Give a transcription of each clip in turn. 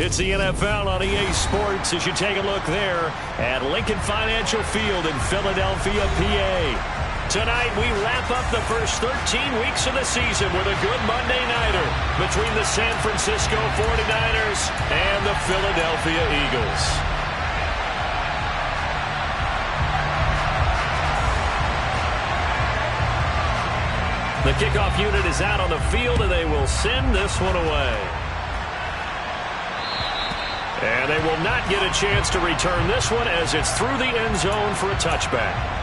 It's the NFL on EA Sports as you take a look there at Lincoln Financial Field in Philadelphia, PA. Tonight, we wrap up the first 13 weeks of the season with a good Monday nighter between the San Francisco 49ers and the Philadelphia Eagles. The kickoff unit is out on the field, and they will send this one away. And they will not get a chance to return this one as it's through the end zone for a touchback.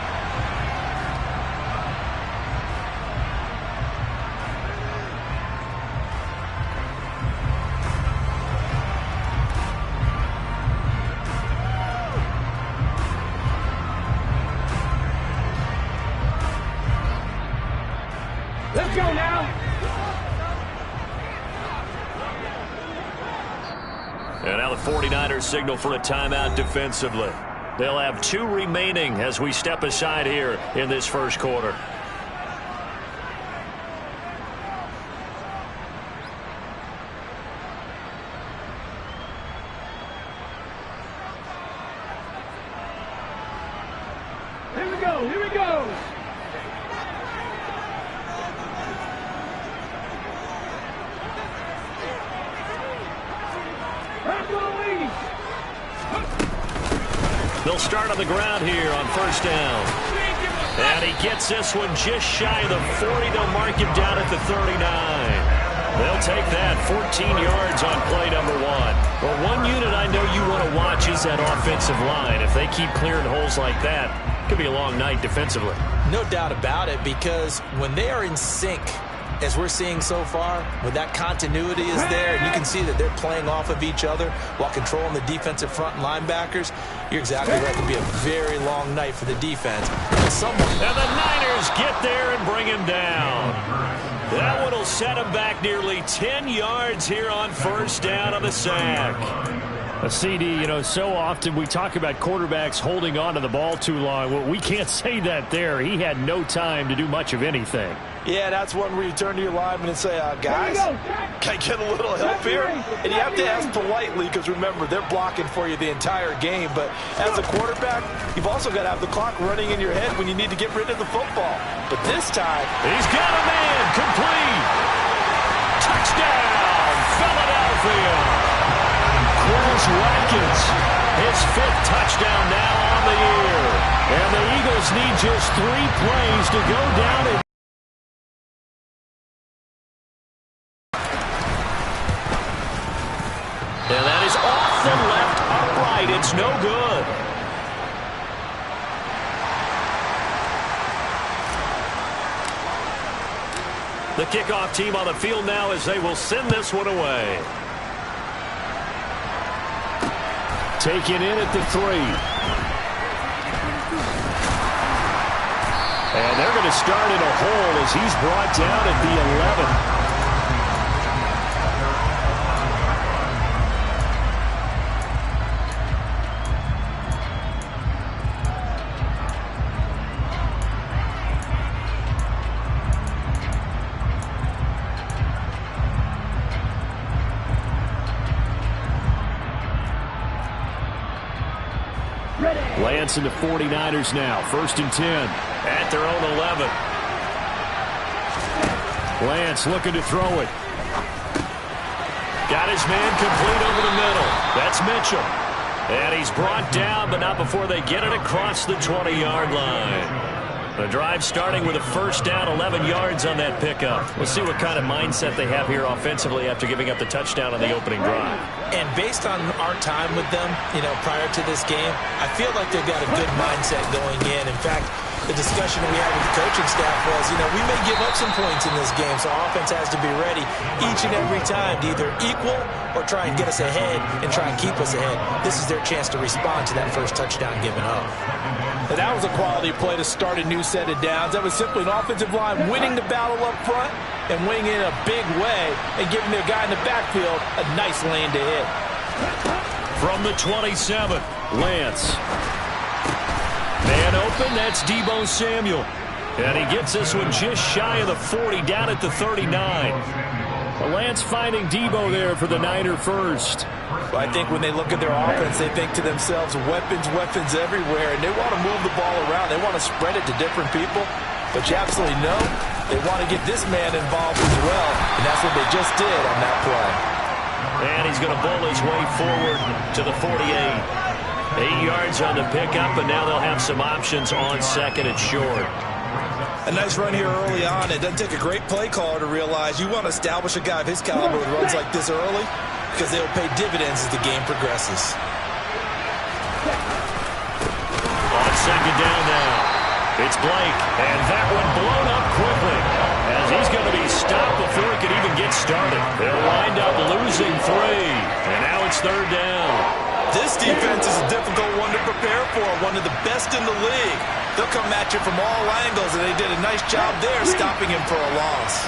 Let's go now. And now the 49ers signal for a timeout defensively. They'll have 2 remaining as we step aside here in this first quarter. Here we go, here we go. They'll start on the ground here on first down. And he gets this one just shy of the 40. They'll mark him down at the 39. They'll take that 14 yards on play number 1. Well, one unit I know you want to watch is that offensive line. If they keep clearing holes like that, it could be a long night defensively. No doubt about it, because when they are in sync, as we're seeing so far, when that continuity is there, and you can see that they're playing off of each other while controlling the defensive front linebackers, you're exactly right. It could be a very long night for the defense. And the Niners get there and bring him down. That one will set him back nearly 10 yards here on first down on the sack. A CD, so often we talk about quarterbacks holding on to the ball too long. Well, we can't say that there. He had no time to do much of anything. Yeah, that's one where you turn to your lineman and say, guys, can I get a little help here? And you have to ask politely because, remember, they're blocking for you the entire game. But as a quarterback, you've also got to have the clock running in your head when you need to get rid of the football. But this time, he's got a man complete. Touchdown, Philadelphia. Chris Watkins, his 5th touchdown now on the year. And the Eagles need just 3 plays to go down and that is off the left upright. It's no good. The kickoff team on the field now as they will send this one away. Taken in at the 3. And they're going to start in a hole as he's brought down at the 11. Lance and the 49ers now. 1st and 10. At their own 11. Lance looking to throw it. Got his man complete over the middle. That's Mitchell. And he's brought down, but not before they get it across the 20-yard line. The drive starting with a first down, 11 yards on that pickup. We'll see what kind of mindset they have here offensively after giving up the touchdown on the opening drive. And based on our time with them, prior to this game, I feel like they've got a good mindset going in. In fact, the discussion we had with the coaching staff was, we may give up some points in this game, so offense has to be ready each and every time to either equal or try and get us ahead and try and keep us ahead. This is their chance to respond to that first touchdown given up. And that was a quality play to start a new set of downs. That was simply an offensive line winning the battle up front and winning in a big way and giving their guy in the backfield a nice lane to hit. From the 27, Lance. Man open, that's Deebo Samuel. And he gets this one just shy of the 40, down at the 39. Lance finding Deebo there for the Niner first. But I think when they look at their offense, they think to themselves, weapons, weapons everywhere, and they want to move the ball around. They want to spread it to different people. But you absolutely know they want to get this man involved as well, and that's what they just did on that play. And he's going to bowl his way forward to the 48. 8 yards on the pickup, and now they'll have some options on second and short. A nice run here early on. It doesn't take a great play caller to realize you want to establish a guy of his caliber with runs like this early because they'll pay dividends as the game progresses. On second down now, it's Blake, and that one blown up quickly as he's going to be stopped before it could even get started. They'll wind up losing 3, and now it's third down. This defense is a difficult one to prepare for, one of the best in the league. They'll come at you from all angles, and they did a nice job there stopping him for a loss.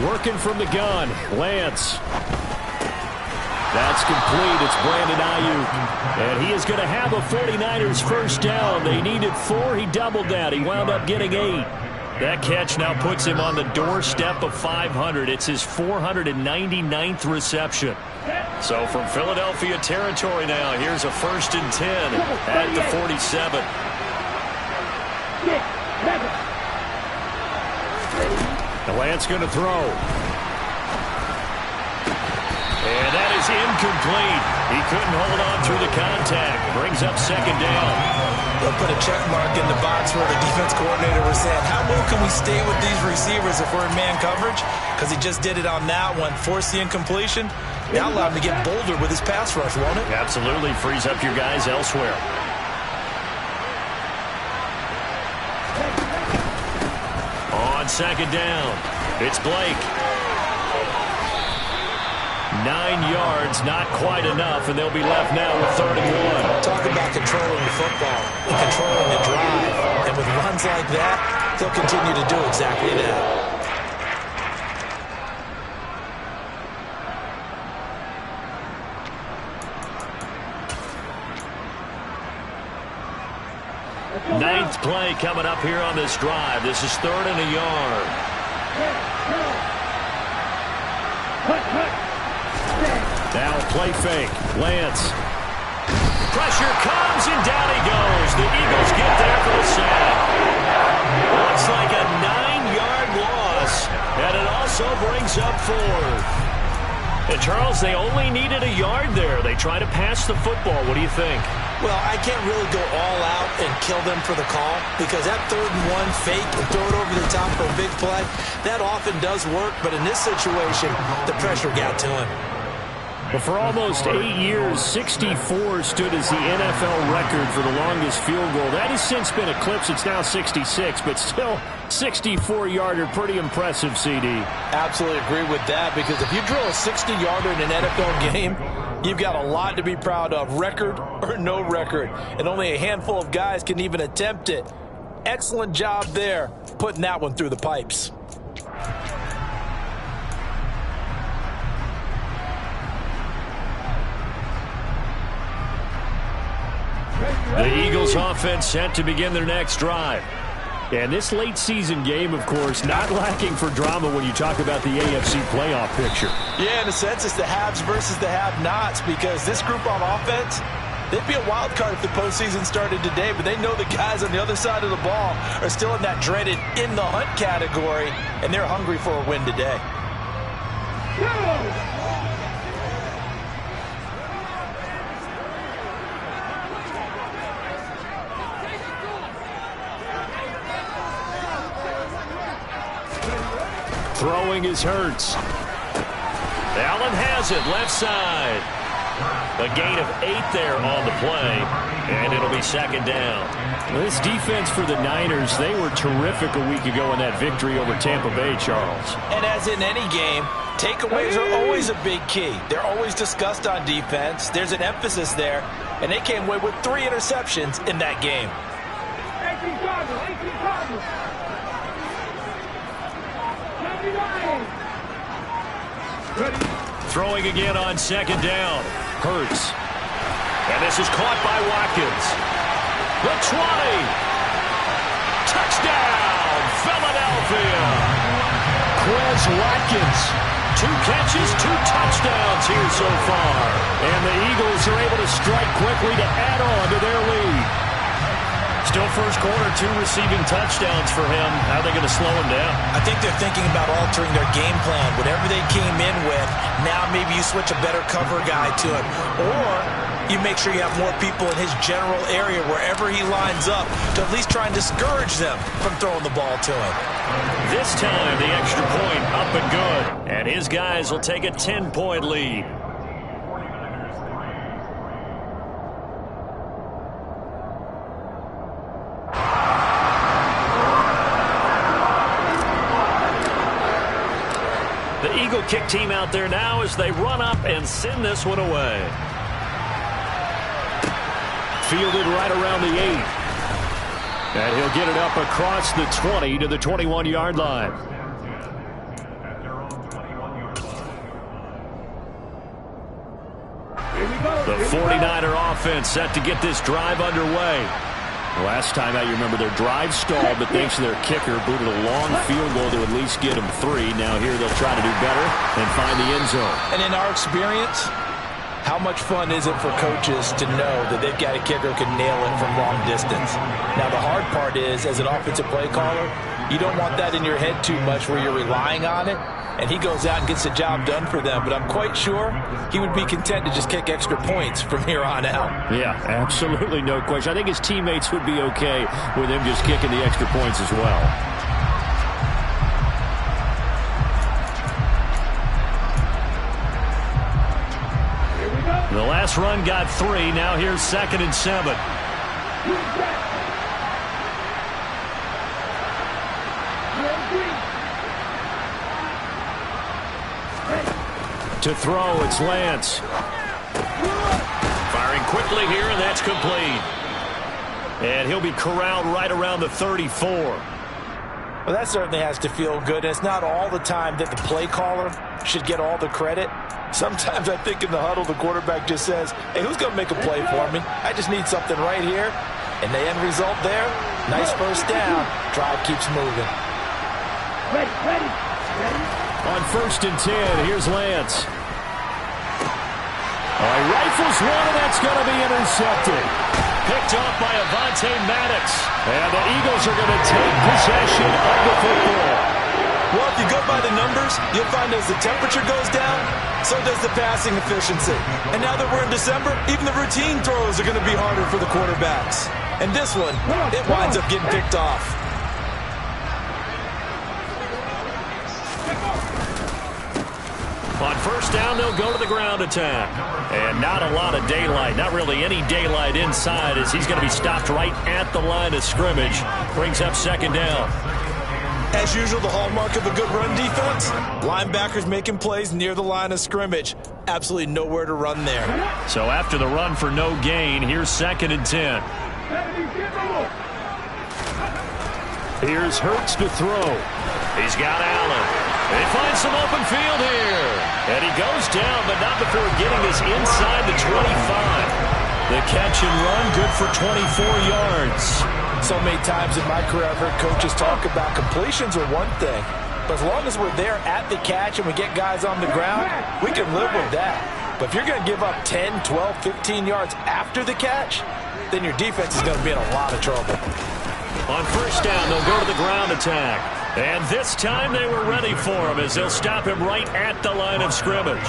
Working from the gun, Lance. That's complete. It's Brandon Ayuk. And he is going to have a 49ers first down. They needed 4. He doubled that. He wound up getting 8. That catch now puts him on the doorstep of 500. It's his 499th reception. So from Philadelphia territory now, here's a 1st and 10 at the 47. And Lance going to throw. And that is incomplete. He couldn't hold on through the contact. Brings up second down. They'll put a check mark in the box where the defense coordinator was saying, how well can we stay with these receivers if we're in man coverage? Because he just did it on that one. Forced the incompletion. Now allow him to get bolder with his pass rush, won't it? Absolutely. Frees up your guys elsewhere. On second down, it's Blake. 9 yards, not quite enough, and they'll be left now with 3rd and 1. Talk about controlling the football and controlling the drive. And with runs like that, they'll continue to do exactly that. Ninth play coming up here on this drive. This is 3rd and a yard. Now play fake. Lance. Pressure comes, and down he goes. The Eagles get there for the sack. Looks like a 9-yard loss, and it also brings up 4th. And Charles, they only needed a yard there. They try to pass the football. What do you think? Well, I can't really go all out and kill them for the call because that 3rd and 1 fake and throw it over the top for a big play, that often does work. But in this situation, the pressure got to him. But for almost 8 years, 64 stood as the NFL record for the longest field goal. That has since been eclipsed. It's now 66, but still 64-yarder. Pretty impressive, CD. Absolutely agree with that, because if you drill a 60-yarder in an NFL game, you've got a lot to be proud of, record or no record. And only a handful of guys can even attempt it. Excellent job there, putting that one through the pipes. The Eagles offense set to begin their next drive. And this late season game, of course, not lacking for drama when you talk about the AFC playoff picture. Yeah, in a sense, it's the haves versus the have-nots, because this group on offense, they'd be a wild card if the postseason started today, but they know the guys on the other side of the ball are still in that dreaded in-the-hunt category, and they're hungry for a win today. Throwing is Hurts. Allen has it, left side. A gain of 8 there on the play, and it'll be second down. This defense for the Niners, they were terrific a week ago in that victory over Tampa Bay, Charles. And as in any game, takeaways are always a big key. They're always discussed on defense. There's an emphasis there, and they came away with 3 interceptions in that game. 18 Cardinals. Throwing again on second down. Hurts. And this is caught by Watkins. The 20. Touchdown, Philadelphia. Quez Watkins. 2 catches, 2 touchdowns here so far. And the Eagles are able to strike quickly to add on to their lead. Still first quarter, 2 receiving touchdowns for him. How are they going to slow him down? I think they're thinking about altering their game plan. Whatever they came in with, now maybe you switch a better cover guy to it. Or you make sure you have more people in his general area wherever he lines up to at least try and discourage them from throwing the ball to him. This time, the extra point up and good. And his guys will take a 10-point lead. The Eagle kick team out there now as they run up and send this one away. Fielded right around the 8. And he'll get it up across the 20 to the 21-yard line. The 49er offense set to get this drive underway. Last time out, you remember their drive stalled, but thanks to their kicker, booted a long field goal to at least get them 3. Now here they'll try to do better and find the end zone. And in our experience, how much fun is it for coaches to know that they've got a kicker who can nail it from long distance? Now, the hard part is, as an offensive play caller, you don't want that in your head too much where you're relying on it, and he goes out and gets the job done for them. But I'm quite sure he would be content to just kick extra points from here on out. Yeah, absolutely no question. I think his teammates would be okay with him just kicking the extra points as well. The last run got 3. Now here's 2nd and 7. To throw, it's Lance. Firing quickly here, and that's complete. And he'll be corralled right around the 34. Well, that certainly has to feel good. It's not all the time that the play caller should get all the credit. Sometimes I think in the huddle, the quarterback just says, hey, who's going to make a play for me? I just need something right here. And the end result there, nice first down. Drive keeps moving. Ready. On 1st and 10, here's Lance. Rifles one, and that's going to be intercepted. Picked off by Avonte Maddox. And the Eagles are going to take possession of the football. Well, if you go by the numbers, you'll find as the temperature goes down, so does the passing efficiency. And now that we're in December, even the routine throws are going to be harder for the quarterbacks. And this one, it winds up getting picked off. On 1st down, they'll go to the ground attack. And not a lot of daylight, not really any daylight inside as he's going to be stopped right at the line of scrimmage. Brings up 2nd down. As usual, the hallmark of a good run defense, linebackers making plays near the line of scrimmage. Absolutely nowhere to run there. So after the run for no gain, here's 2nd and 10. Here's Hurts to throw. He's got Allen. They find some open field here. And he goes down, but not before getting this inside the 25. The catch and run, good for 24 yards. So many times in my career, I've heard coaches talk about completions are one thing. But as long as we're there at the catch and we get guys on the ground, we can live with that. But if you're going to give up 10, 12, 15 yards after the catch, then your defense is going to be in a lot of trouble. On 1st down, they'll go to the ground attack. And this time they were ready for him as they'll stop him right at the line of scrimmage.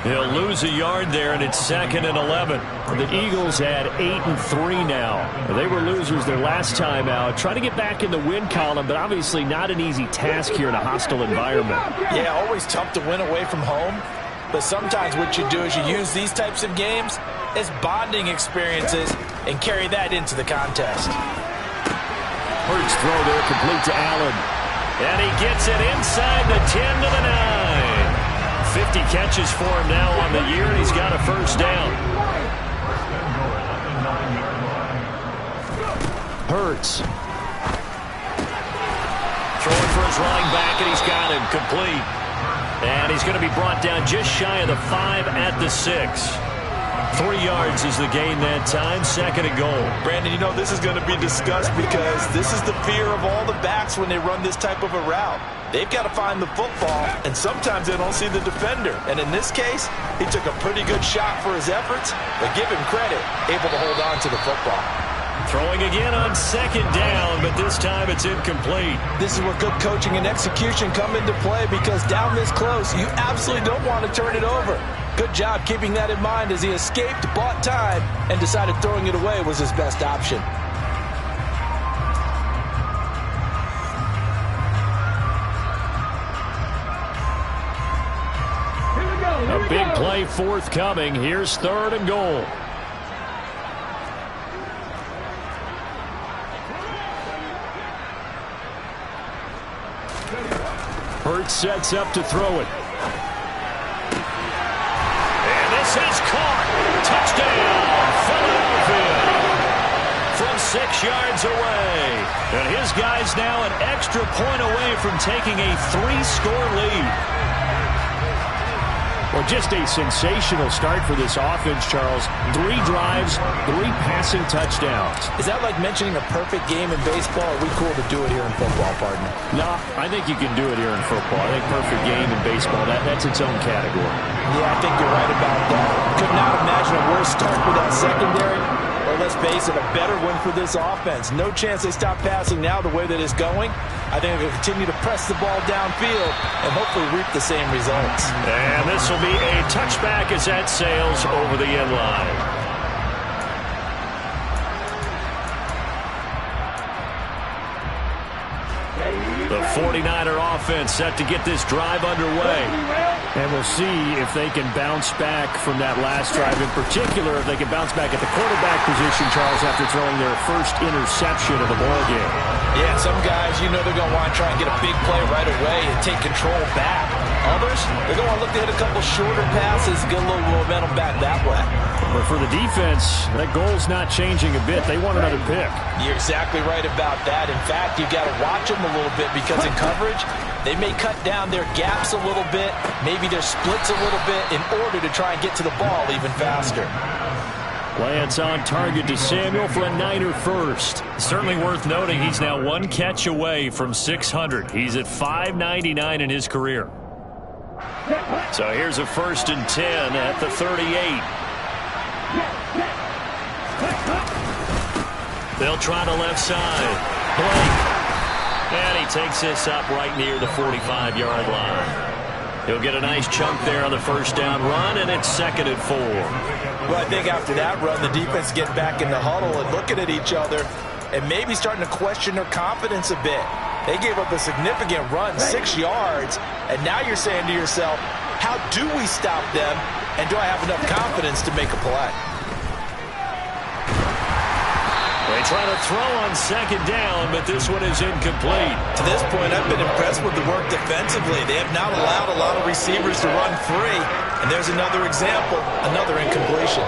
He'll lose a yard there, and it's 2nd and 11. The Eagles had 8-3 now. They were losers their last time out. Trying to get back in the win column, but obviously not an easy task here in a hostile environment. Yeah, always tough to win away from home. But sometimes what you do is you use these types of games as bonding experiences and carry that into the contest. Hurts throw there, complete to Allen. And he gets it inside the 10 to the 9. 50 catches for him now on the year, and he's got a 1st down. Hurts. Throwing for his running back, and he's got him complete. And he's going to be brought down just shy of the 5 at the 6. 3 yards is the gain that time, 2nd and goal. Brandon, you know this is going to be discussed because this is the fear of all the backs when they run this type of a route. They've got to find the football, and sometimes they don't see the defender. And in this case, he took a pretty good shot for his efforts, but give him credit, able to hold on to the football. Throwing again on 2nd down, but this time it's incomplete. This is where good coaching and execution come into play, because down this close, you absolutely don't want to turn it over. Good job keeping that in mind as he escaped, bought time, and decided throwing it away was his best option. A big play forthcoming. Here's 3rd and goal. Hurts sets up to throw it. And this is caught. Touchdown, Philadelphia. From 6 yards away. And his guy's now an extra point away from taking a 3-score lead. Well, just a sensational start for this offense, Charles. 3 drives, 3 passing touchdowns. Is that like mentioning a perfect game in baseball? Or are we cool to do it here in football, partner? No, I think you can do it here in football. I think perfect game in baseball, that's its own category. Yeah, I think you're right about that. Could not imagine a worse start for that secondary. Or let's face it, a better one for this offense. No chance they stop passing now the way that it's going. I think they'll continue to press the ball downfield and hopefully reap the same results. And this will be a touchback as that sails over the end line. The 49er offense set to get this drive underway. And we'll see if they can bounce back from that last drive. In particular, if they can bounce back at the quarterback position, Charles, after throwing their first interception of the ball game. Yeah, some guys, you know they're going to want to try and get a big play right away and take control back. Others, they're going to want to look to hit a couple shorter passes, get a little momentum back that way. But for the defense, that goal's not changing a bit. They want another pick. You're exactly right about that. In fact, you've got to watch them a little bit because in coverage, they may cut down their gaps a little bit, maybe their splits a little bit in order to try and get to the ball even faster. Lance on target to Samuel for a Niner first. Certainly worth noting he's now 1 catch away from 600. He's at 599 in his career. So here's a 1st and 10 at the 38. They'll try the left side. Blake. And he takes this up right near the 45-yard line. He'll get a nice chunk there on the 1st down run, and it's 2nd and 4. Well, I think after that run, the defense get back in the huddle and looking at each other and maybe starting to question their confidence a bit. They gave up a significant run, 6 yards, and now you're saying to yourself, how do we stop them, and do I have enough confidence to make a play? They try to throw on 2nd down, but this one is incomplete. To this point, I've been impressed with the work defensively. They have not allowed a lot of receivers to run free, and there's another example, another incompletion.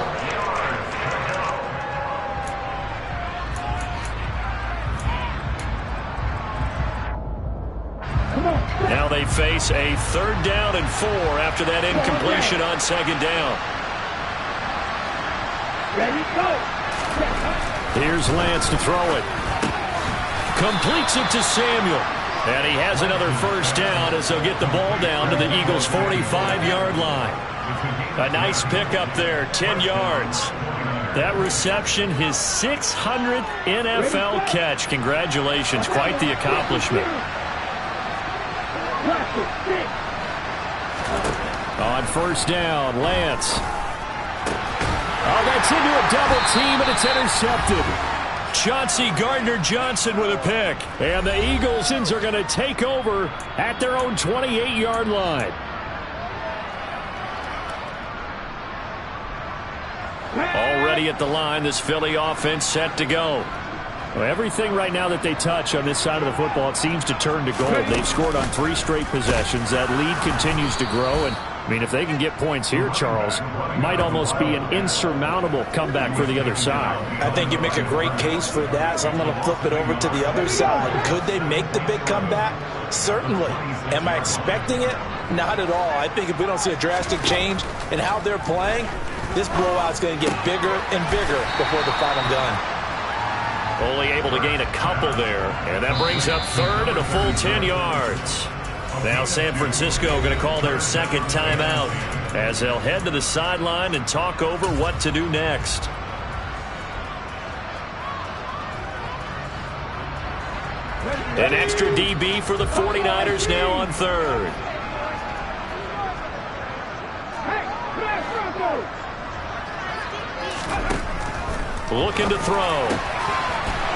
Now they face a 3rd down and 4 after that incompletion on 2nd down. Ready, go. Here's Lance to throw it. Completes it to Samuel. And he has another 1st down as they'll get the ball down to the Eagles' 45-yard line. A nice pickup there, 10 yards. That reception, his 600th NFL catch. Congratulations, quite the accomplishment. On 1st down, Lance. Oh, that's into a double team, and it's intercepted. Chauncey Gardner-Johnson with a pick. And the Eaglesons are going to take over at their own 28-yard line. Already at the line, this Philly offense set to go. Well, everything right now that they touch on this side of the football, it seems to turn to gold. They've scored on 3 straight possessions. That lead continues to grow, and I mean, if they can get points here, Charles, might almost be an insurmountable comeback for the other side. I think you make a great case for that, so I'm going to flip it over to the other side. Could they make the big comeback? Certainly. Am I expecting it? Not at all. I think if we don't see a drastic change in how they're playing, this blowout's going to get bigger and bigger before the final gun. Only able to gain a couple there, and that brings up third and a full 10 yards. Now San Francisco going to call their second timeout as they'll head to the sideline and talk over what to do next. An extra DB for the 49ers now on third. Looking to throw.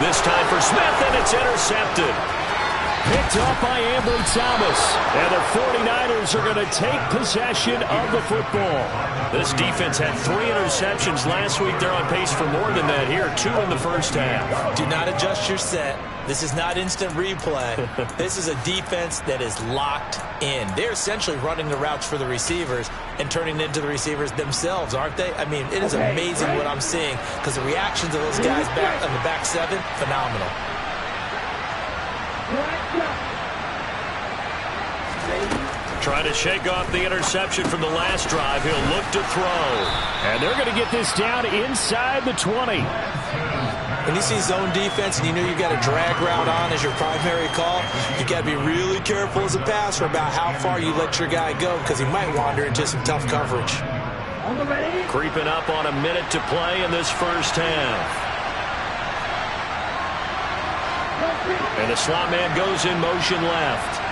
This time for Smith, and it's intercepted. Picked up by Ambry Thomas. And the 49ers are going to take possession of the football. This defense had 3 interceptions last week. They're on pace for more than that here. 2 in the first half. Do not adjust your set. This is not instant replay. This is a defense that is locked in. They're essentially running the routes for the receivers and turning into the receivers themselves, aren't they? I mean, it is amazing what I'm seeing because the reactions of those guys back on the back 7, phenomenal. Trying to shake off the interception from the last drive. He'll look to throw. And they're going to get this down inside the 20. When you see zone defense and you know you've got a drag route on as your primary call, you've got to be really careful as a passer about how far you let your guy go because he might wander into some tough coverage. Creeping up on a minute to play in this first half. And the slot man goes in motion left.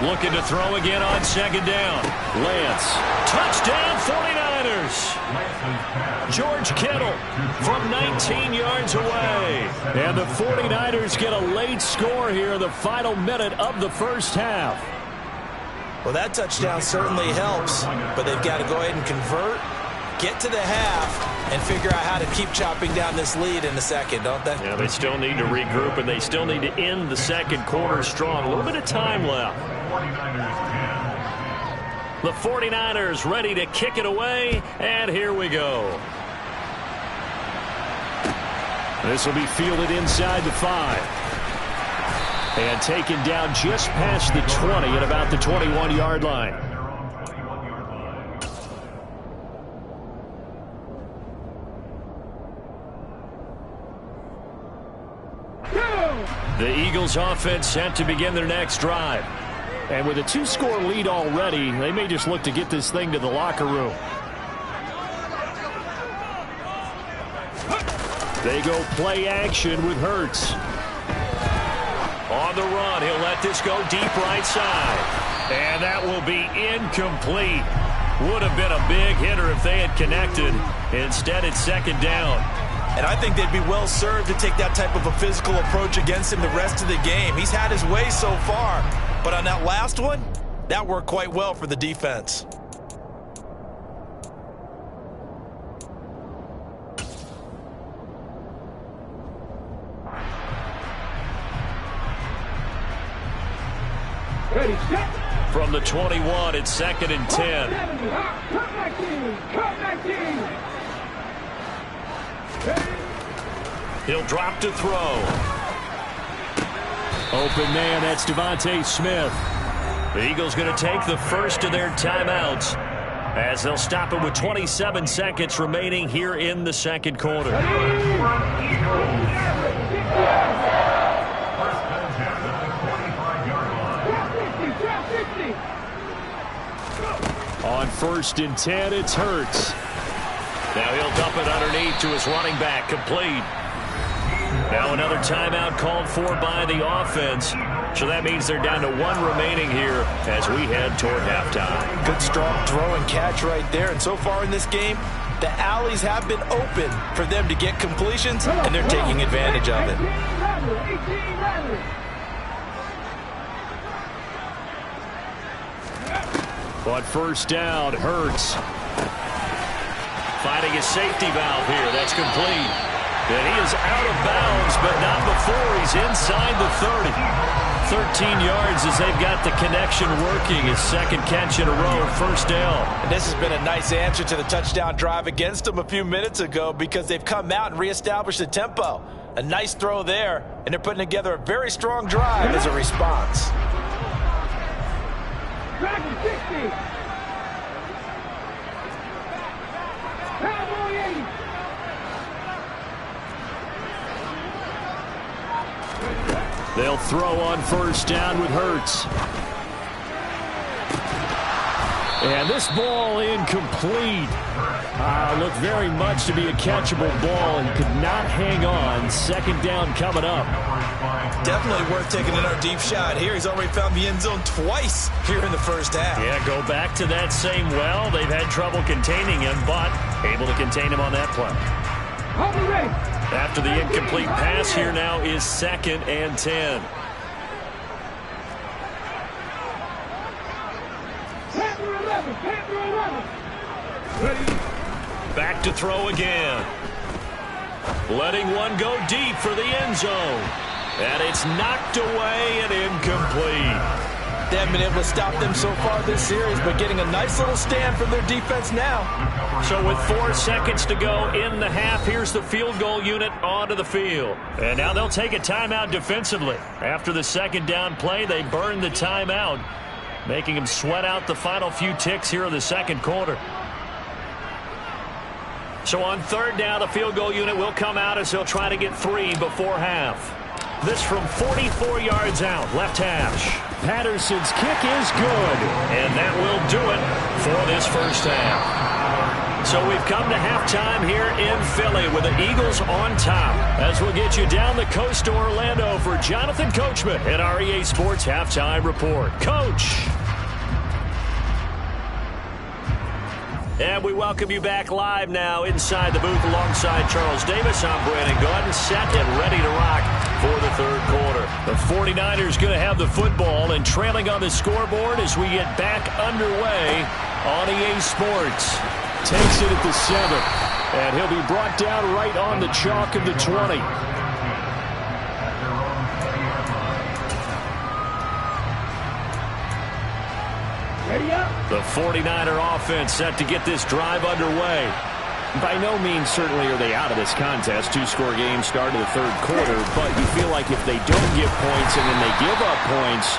Looking to throw again on second down. Lance. Touchdown 49ers. George Kittle from 19 yards away. And the 49ers get a late score here in the final minute of the first half. Well, that touchdown certainly helps, but they've got to go ahead and convert, get to the half, and figure out how to keep chopping down this lead in the second, don't they? Yeah, they still need to regroup, and they still need to end the second quarter strong. A little bit of time left. The 49ers ready to kick it away, and here we go. This will be fielded inside the 5. And taken down just past the 20 at about the 21-yard line. The Eagles offense set to begin their next drive. And with a 2-score lead already, they may just look to get this thing to the locker room. They go play action with Hurts. On the run, he'll let this go deep right side. And that will be incomplete. Would have been a big hitter if they had connected. Instead, it's second down. And I think they'd be well served to take that type of a physical approach against him the rest of the game. He's had his way so far. But on that last one, that worked quite well for the defense. From the 21, it's second and 10. He'll drop to throw. Open man, that's Devontae Smith. The Eagles going to take the first of their timeouts as they'll stop it with 27 seconds remaining here in the second quarter. On first and 10, it's Hurts. Now he'll dump it underneath to his running back, complete. Now another timeout called for by the offense. So that means they're down to 1 remaining here as we head toward halftime. Good strong throw and catch right there. And so far in this game, the alleys have been open for them to get completions, and they're taking advantage of it. On first down, Hurts. Finding his safety valve here. That's complete. And he is out of bounds, but not before he's inside the 30. 13 yards as they've got the connection working. His second catch in a row, first down. And this has been a nice answer to the touchdown drive against them a few minutes ago because they've come out and reestablished the tempo. A nice throw there, and they're putting together a very strong drive as a response. Dragon 60. Cowboy 80. They'll throw on first down with Hurts. And this ball incomplete. Looked very much to be a catchable ball and could not hang on. Second down coming up. Definitely worth taking another deep shot here. He's already found the end zone twice here in the first half. Yeah, go back to that same well. They've had trouble containing him, but able to contain him on that play. After the incomplete pass, here now is 2nd and 10. Back to throw again. Letting one go deep for the end zone. And it's knocked away and incomplete. They haven't been able to stop them so far this series, but getting a nice little stand from their defense now. So with 4 seconds to go in the half, here's the field goal unit onto the field. And now they'll take a timeout defensively. After the second down play, they burn the timeout, making them sweat out the final few ticks here in the second quarter. So on third down, the field goal unit will come out as they'll try to get 3 before half. This from 44 yards out, left hash. Patterson's kick is good. And that will do it for this first half. So we've come to halftime here in Philly with the Eagles on top. As we'll get you down the coast to Orlando for Jonathan Coachman at our EA Sports Halftime Report. Coach! And we welcome you back live now inside the booth alongside Charles Davis. I'm Brandon Gordon, set and ready to rock for the third quarter. The 49ers going to have the football and trailing on the scoreboard as we get back underway on EA Sports. Takes it at the 7, and he'll be brought down right on the chalk of the 20. The 49er offense set to get this drive underway. By no means certainly are they out of this contest. 2-score game start of the third quarter, but you feel like if they don't get points and then they give up points,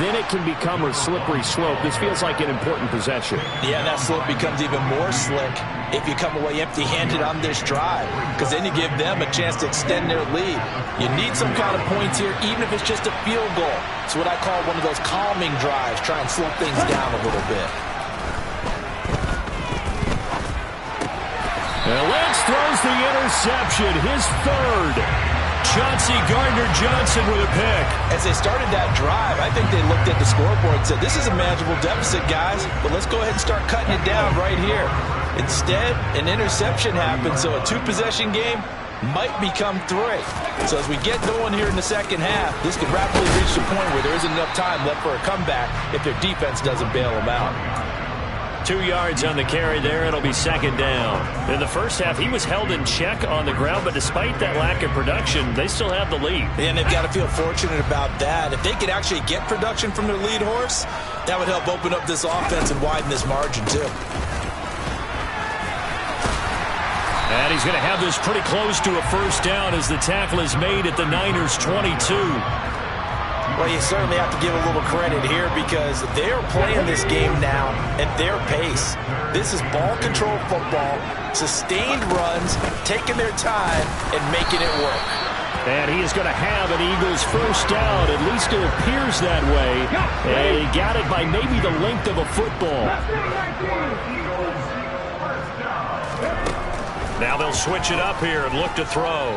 then it can become a slippery slope. This feels like an important possession. Yeah, that slope becomes even more slick if you come away empty-handed on this drive, because then you give them a chance to extend their lead. You need some kind of points here, even if it's just a field goal. It's what I call one of those calming drives, try and slow things down a little bit. And Lance throws the interception, his third. Chauncey Gardner-Johnson with a pick. As they started that drive, I think they looked at the scoreboard and said, this is a manageable deficit, guys, but let's go ahead and start cutting it down right here. Instead, an interception happened, so a 2-possession game might become 3. So as we get going here in the second half, this could rapidly reach the point where there isn't enough time left for a comeback if their defense doesn't bail them out. 2 yards on the carry there. It'll be second down. In the first half, he was held in check on the ground, but despite that lack of production, they still have the lead. And they've got to feel fortunate about that. If they could actually get production from their lead horse, that would help open up this offense and widen this margin too. And he's going to have this pretty close to a first down as the tackle is made at the Niners' 22. Well, you certainly have to give a little credit here because they're playing this game now at their pace. This is ball control football, sustained runs, taking their time, and making it work. And he is going to have an Eagles first down. At least it appears that way. And he got it by maybe the length of a football. Now they'll switch it up here and look to throw.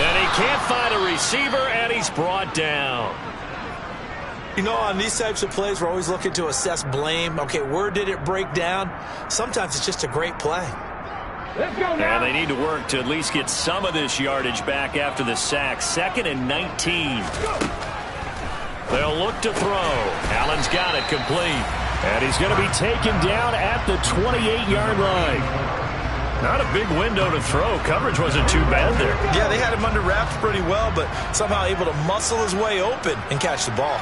And he can't find a receiver, and he's brought down. You know, on these types of plays, we're always looking to assess blame. Okay, where did it break down? Sometimes it's just a great play. Let's go now. And they need to work to at least get some of this yardage back after the sack. 2nd and 19. They'll look to throw. Allen's got it complete. And he's going to be taken down at the 28-yard line. Not a big window to throw. Coverage wasn't too bad there. Yeah, they had him under wraps pretty well, but somehow able to muscle his way open and catch the ball.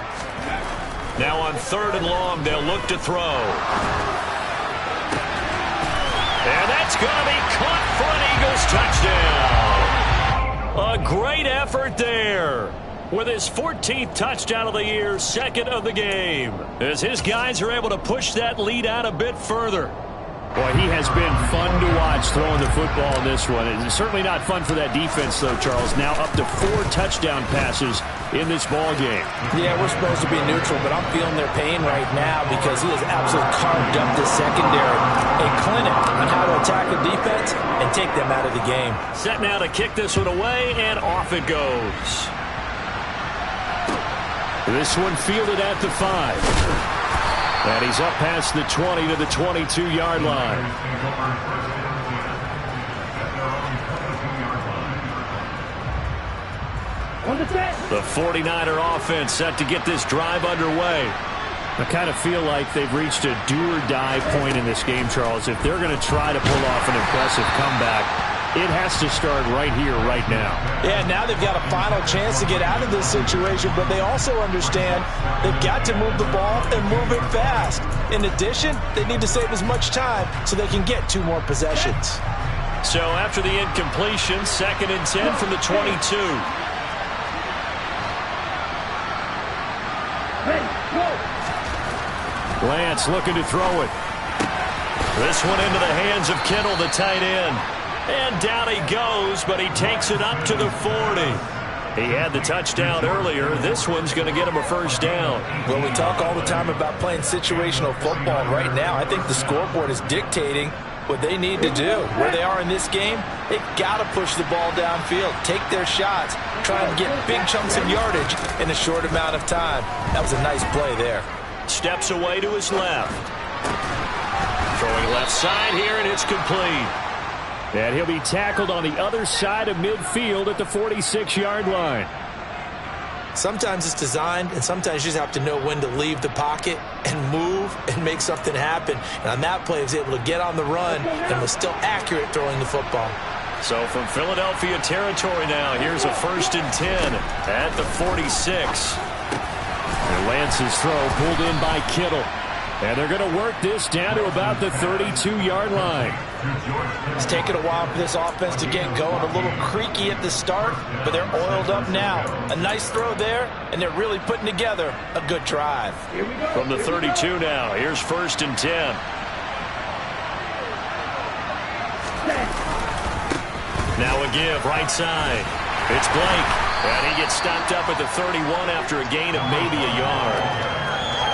Now on 3rd and long, they'll look to throw. And that's going to be caught for an Eagles touchdown. A great effort there. With his 14th touchdown of the year, second of the game. As his guys are able to push that lead out a bit further. Boy, he has been fun to watch throwing the football in this one. It's certainly not fun for that defense, though, Charles. Now up to 4 touchdown passes in this ball game. Yeah, we're supposed to be neutral, but I'm feeling their pain right now because he has absolutely carved up the secondary. A clinic on how to attack a defense and take them out of the game. Set now to kick this one away, and off it goes. This one fielded at the 5. And he's up past the 20 to the 22-yard line. The 49er offense set to get this drive underway. I kind of feel like they've reached a do-or-die point in this game, Charles. If they're going to try to pull off an impressive comeback, it has to start right here, right now. Yeah, now they've got a final chance to get out of this situation, but they also understand they've got to move the ball and move it fast. In addition, they need to save as much time so they can get 2 more possessions. So after the incompletion, 2nd and 10 from the 22. Lance looking to throw it. This one into the hands of Kittle, the tight end. And down he goes, but he takes it up to the 40. He had the touchdown earlier. This one's going to get him a first down. Well, we talk all the time about playing situational football. Right now, I think the scoreboard is dictating what they need to do. Where they are in this game, they've got to push the ball downfield, take their shots, try and get big chunks of yardage in a short amount of time. That was a nice play there. Steps away to his left. Throwing left side here, and it's complete. And he'll be tackled on the other side of midfield at the 46-yard line. Sometimes it's designed, and sometimes you just have to know when to leave the pocket and move and make something happen. And on that play, he was able to get on the run and was still accurate throwing the football. So from Philadelphia territory now, here's a 1st and 10 at the 46. And Lance's throw pulled in by Kittle. And they're going to work this down to about the 32-yard line. It's taken a while for this offense to get going. A little creaky at the start, but they're oiled up now. A nice throw there, and they're really putting together a good drive. From the 32 now, here's 1st and 10. Now a give, right side. It's Blake, and he gets stopped up at the 31 after a gain of maybe a yard.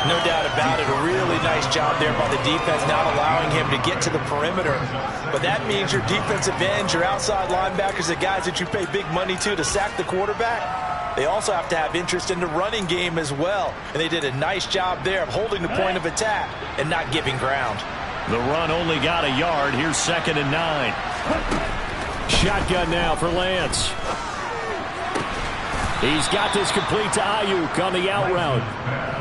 No doubt about it. A really nice job there by the defense, not allowing him to get to the perimeter. But that means your defensive ends, your outside linebackers, the guys that you pay big money to sack the quarterback, they also have to have interest in the running game as well. And they did a nice job there of holding the point of attack and not giving ground. The run only got a yard. Here's 2nd and 9. Shotgun now for Lance. He's got this complete to Ayuk on the out route.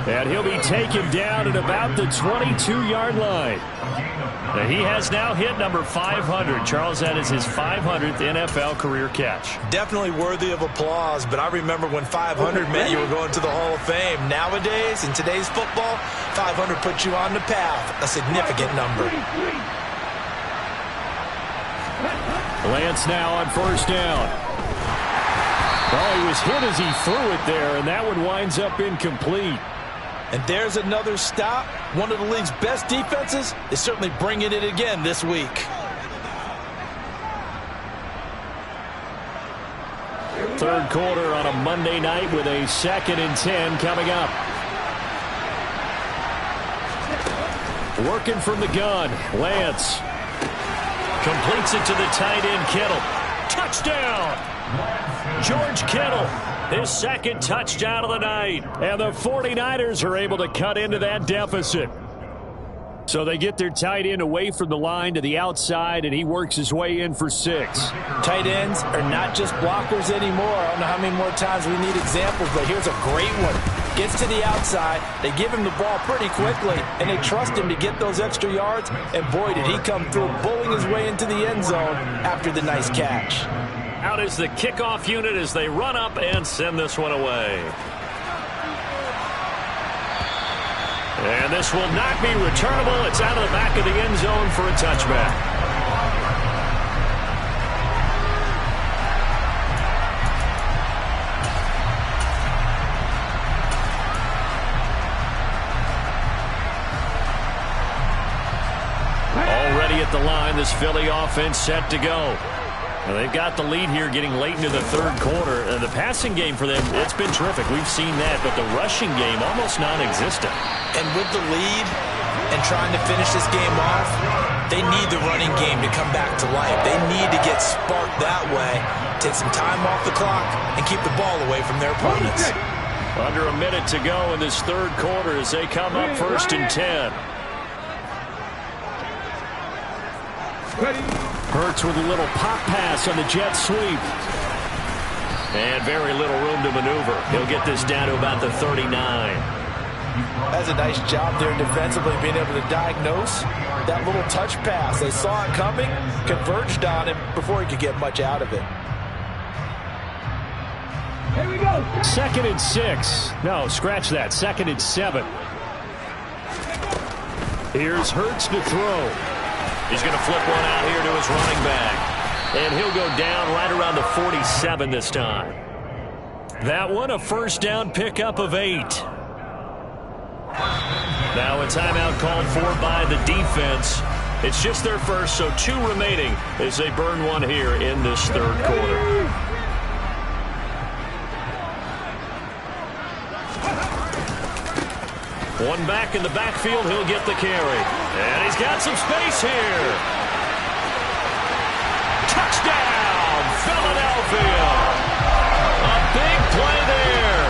And he'll be taken down at about the 22-yard line. And he has now hit number 500. Charles, that is his 500th NFL career catch. Definitely worthy of applause, but I remember when 500 meant you were going to the Hall of Fame. Nowadays, in today's football, 500 puts you on the path, a significant number. Lance now on 1st down. Well, he was hit as he threw it there, and that one winds up incomplete. And there's another stop. One of the league's best defenses is certainly bringing it again this week. Third quarter on a Monday night with a 2nd and 10 coming up. Working from the gun, Lance. Completes it to the tight end, Kittle. Touchdown! George Kittle, his 2nd touchdown of the night. And the 49ers are able to cut into that deficit. So they get their tight end away from the line to the outside, and he works his way in for 6. Tight ends are not just blockers anymore. I don't know how many more times we need examples, but here's a great one. Gets to the outside, they give him the ball pretty quickly, and they trust him to get those extra yards, and boy, did he come through, bullying his way into the end zone after the nice catch. Out is the kickoff unit as they run up and send this one away. And this will not be returnable. It's out of the back of the end zone for a touchback. this Philly offense set to go. Well, they've got the lead here getting late into the third quarter. The passing game for them, it's been terrific. We've seen that, but the rushing game almost non-existent. And with the lead and trying to finish this game off, they need the running game to come back to life. They need to get sparked that way, take some time off the clock, and keep the ball away from their opponents. Under a minute to go in this third quarter as they come up 1st and 10. Hurts with a little pop pass on the jet sweep. And very little room to maneuver. He'll get this down to about the 39. That's a nice job there defensively, being able to diagnose that little touch pass. They saw it coming, converged on him before he could get much out of it. Here we go. 2nd and 6. No, scratch that. 2nd and 7. Here's Hurts to throw. He's going to flip one out here to his running back. And he'll go down right around the 47 this time. That one a first down pickup of 8. Now a timeout called for by the defense. It's just their first, so 2 remaining as they burn one here in this third quarter. One back in the backfield, he'll get the carry. And he's got some space here. Touchdown, Philadelphia. A big play there.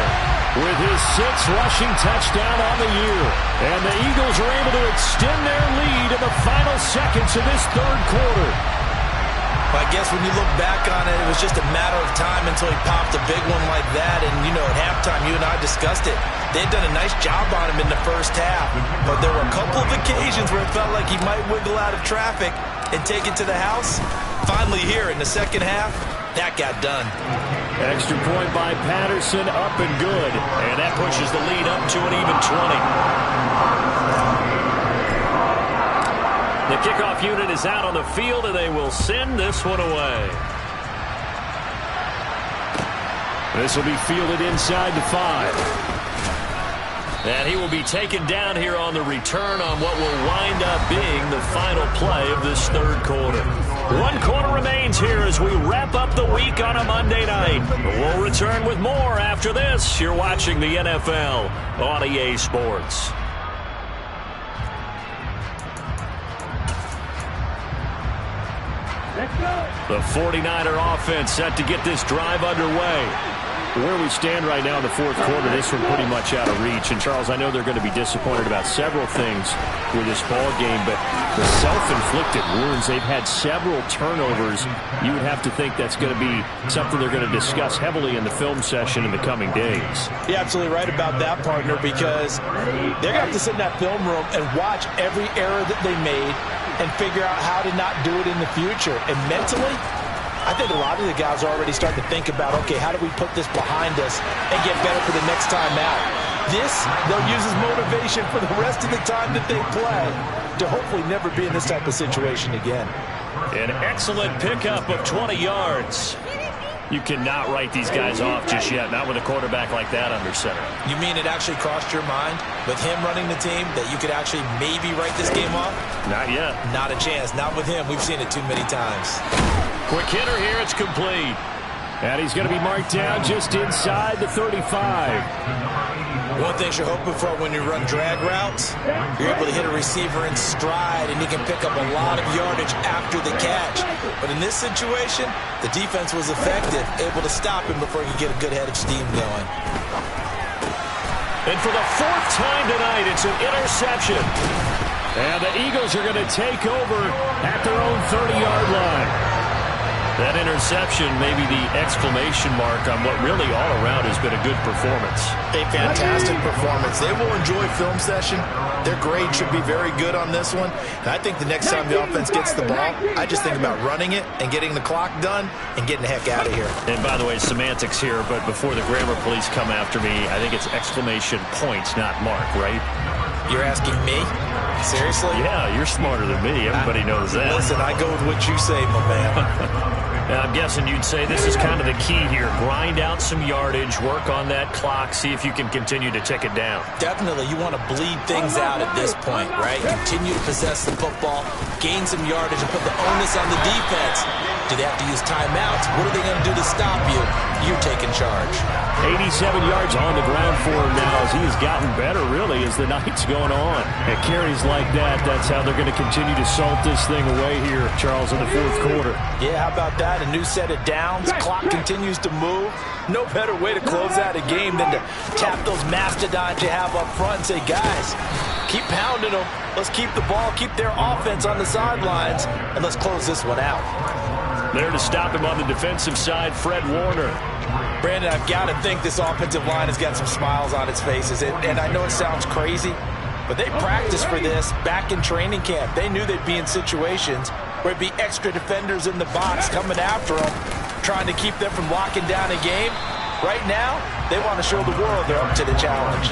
With his 6th rushing touchdown on the year. And the Eagles are able to extend their lead in the final seconds of this third quarter. I guess when you look back on it, it was just a matter of time until he popped a big one like that. And, you know, at halftime, you and I discussed it. They'd done a nice job on him in the first half. But there were a couple of occasions where it felt like he might wiggle out of traffic and take it to the house. Finally here in the second half, that got done. Extra point by Patterson, up and good. And that pushes the lead up to an even 20. The kickoff unit is out on the field, and they will send this one away. This will be fielded inside the 5. And he will be taken down here on the return on what will wind up being the final play of this third quarter. 1 quarter remains here as we wrap up the week on a Monday night. We'll return with more after this. You're watching the NFL on EA Sports. The 49er offense set to get this drive underway. Where we stand right now in the fourth quarter, this one pretty much out of reach. And, Charles, I know they're going to be disappointed about several things with this ball game, but the self-inflicted wounds, they've had several turnovers. You would have to think that's going to be something they're going to discuss heavily in the film session in the coming days. You're absolutely right about that, partner, because they're going to have to sit in that film room and watch every error that they made and figure out how to not do it in the future. And mentally, I think a lot of the guys are already starting to think about, okay, how do we put this behind us and get better for the next time out? This, they'll use as motivation for the rest of the time that they play to hopefully never be in this type of situation again. An excellent pickup of 20 yards. You cannot write these guys off just yet, not with a quarterback like that under center. You mean it actually crossed your mind with him running the team that you could actually maybe write this game off? Not yet. Not a chance. Not with him. We've seen it too many times. Quick hitter here. It's complete. And he's going to be marked down just inside the 35. One thing you're hoping for when you run drag routes, you're able to hit a receiver in stride and he can pick up a lot of yardage after the catch. But in this situation, the defense was effective, able to stop him before he could get a good head of steam going. And for the 4th time tonight, it's an interception. And the Eagles are going to take over at their own 30-yard line. That interception may be the exclamation mark on what really all around has been a good performance. A fantastic performance. They will enjoy film session. Their grade should be very good on this one. And I think the next time the offense gets the ball, I just think about running it and getting the clock done and getting the heck out of here. And by the way, semantics here, but before the grammar police come after me, I think it's exclamation points, not mark, right? You're asking me? Seriously? Yeah, you're smarter than me. Everybody knows that. Listen, I go with what you say, my man. I'm guessing you'd say this is kind of the key here. Grind out some yardage, work on that clock, see if you can continue to tick it down. Definitely, you want to bleed things out at this point, right? Continue to possess the football, gain some yardage, and put the onus on the defense. Do they have to use timeouts? What are they going to do to stop you? You're taking charge. 87 yards on the ground for him now as he has gotten better, really, as the night's going on. And carries like that, that's how they're going to continue to salt this thing away here, Charles, in the fourth quarter. Yeah, how about that? A new set of downs. Clock continues to move. No better way to close out a game than to tap those mastodons you have up front and say, guys, keep pounding them. Let's keep the ball, keep their offense on the sidelines, and let's close this one out. There to stop him on the defensive side, Fred Warner. Brandon, I've got to think this offensive line has got some smiles on its faces. And I know it sounds crazy, but they practiced for this back in training camp. They knew they'd be in situations where it'd be extra defenders in the box coming after them, trying to keep them from locking down a game. Right now, they want to show the world they're up to the challenge.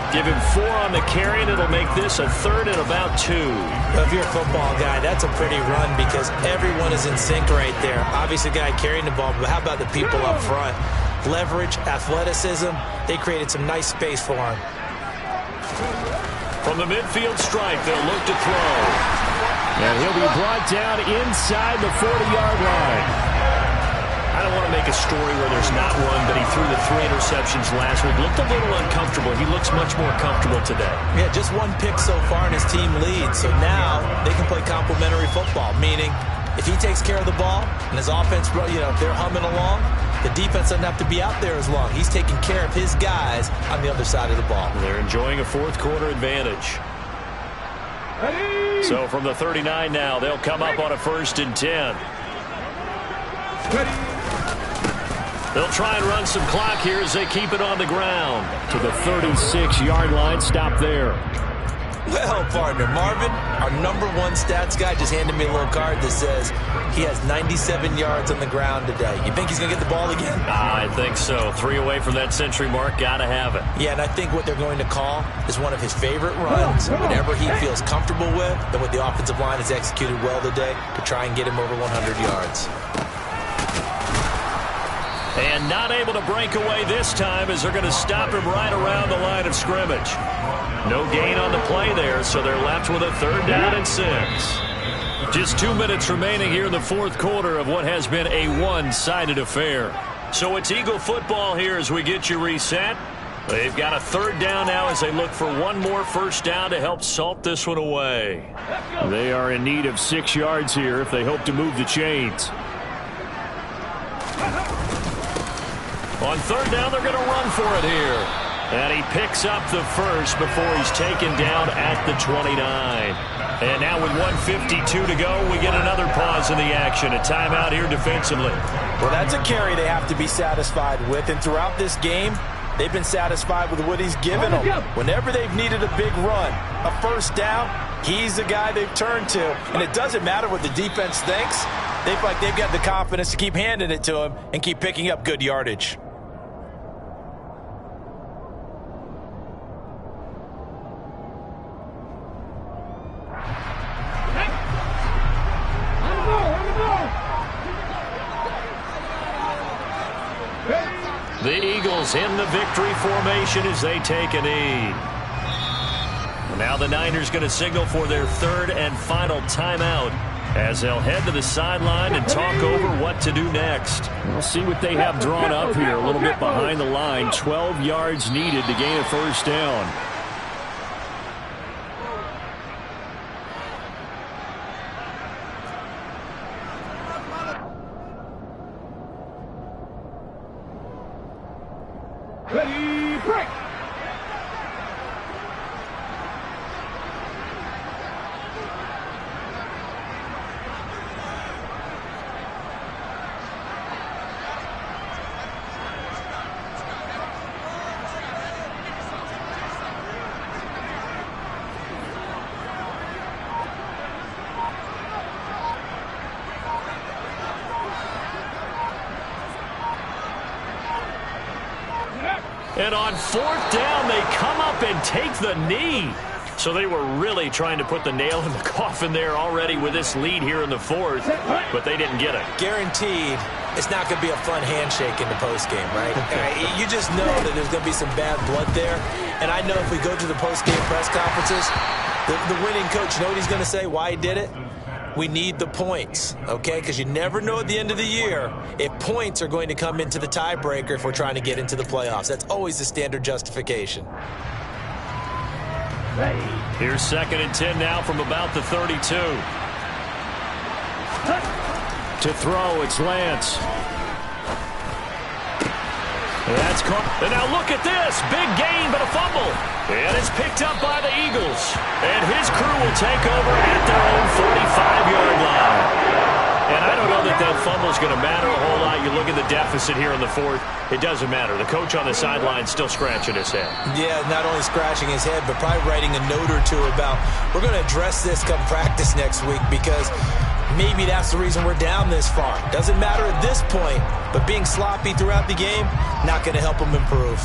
Give him 4 on the carry, and it'll make this a 3rd and about 2. Well, if you're a football guy, that's a pretty run because everyone is in sync right there. Obviously, the guy carrying the ball, but how about the people up front? Leverage, athleticism, they created some nice space for him. From the midfield stripe, they'll look to throw. And he'll be brought down inside the 40-yard line. I don't want to make a story where there's not one, but he threw the 3 interceptions last week. Looked a little uncomfortable. He looks much more comfortable today. Yeah, just 1 pick so far and his team leads. So now they can play complementary football, meaning if he takes care of the ball and his offense, they're humming along, the defense doesn't have to be out there as long. He's taking care of his guys on the other side of the ball. They're enjoying a fourth quarter advantage. So from the 39 now, they'll come up on a 1st and 10. They'll try and run some clock here as they keep it on the ground. To the 36-yard line, stop there. Well, partner, Marvin, our #1 stats guy just handed me a little card that says he has 97 yards on the ground today. You think he's going to get the ball again? I think so. 3 away from that century mark. Got to have it. Yeah, and I think what they're going to call is one of his favorite runs, whatever he feels comfortable with, and what the offensive line has executed well today to try and get him over 100 yards. And not able to break away this time as they're going to stop him right around the line of scrimmage. No gain on the play there, so they're left with a 3rd down and 6. Just 2 minutes remaining here in the fourth quarter of what has been a one-sided affair. So it's Eagle football here as we get you reset. They've got a 3rd down now as they look for 1 more 1st down to help salt this one away. They are in need of 6 yards here if they hope to move the chains. On 3rd down, they're going to run for it here. And he picks up the 1st before he's taken down at the 29. And now with 1:52 to go, we get another pause in the action. A timeout here defensively. Well, that's a carry they have to be satisfied with. And throughout this game, they've been satisfied with what he's given them. Whenever they've needed a big run, a 1st down, he's the guy they've turned to. And it doesn't matter what the defense thinks. They feel like they've got the confidence to keep handing it to him and keep picking up good yardage. The Eagles in the victory formation as they take a knee. Now the Niners going to signal for their 3rd and final timeout as they'll head to the sideline and talk over what to do next. We'll see what they have drawn up here a little bit behind the line. 12 yards needed to gain a 1st down. Ready, break! And on 4th down, they come up and take the knee. So they were really trying to put the nail in the coffin there already with this lead here in the fourth, but they didn't get it. Guaranteed it's not going to be a fun handshake in the postgame, right? You just know that there's going to be some bad blood there. And I know if we go to the postgame press conferences, the winning coach, you know what he's going to say, why he did it? We need the points, okay? Because you never know at the end of the year if points are going to come into the tiebreaker if we're trying to get into the playoffs. That's always the standard justification. Here's 2nd and 10 now from about the 32. To throw, it's Lance. That's caught. And now look at this. Big gain, but a fumble. And it's picked up by the Eagles. And his crew will take over at their own 45-yard line. And I don't know that that fumble is going to matter a whole lot. You look at the deficit here in the fourth. It doesn't matter. The coach on the sideline still scratching his head. Yeah, not only scratching his head, but probably writing a note or two about, we're going to address this come practice next week because maybe that's the reason we're down this far. Doesn't matter at this point, but being sloppy throughout the game, not going to help them improve.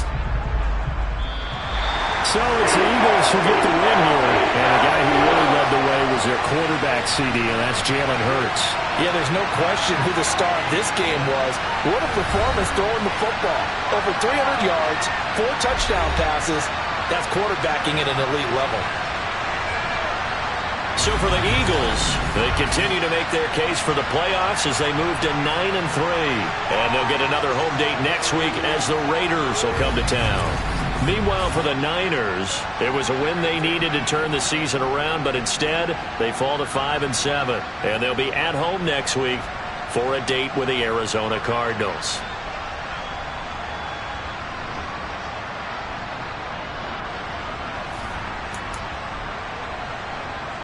So it's the Eagles who get the win here. And the guy who really led the way was their quarterback, CD, and that's Jalen Hurts. Yeah, there's no question who the star of this game was. What a performance throwing the football. Over 300 yards, 4 touchdown passes. That's quarterbacking at an elite level. So for the Eagles, they continue to make their case for the playoffs as they move to 9-3. And they'll get another home date next week as the Raiders will come to town. Meanwhile, for the Niners, it was a win they needed to turn the season around, but instead, they fall to 5-7. And they'll be at home next week for a date with the Arizona Cardinals.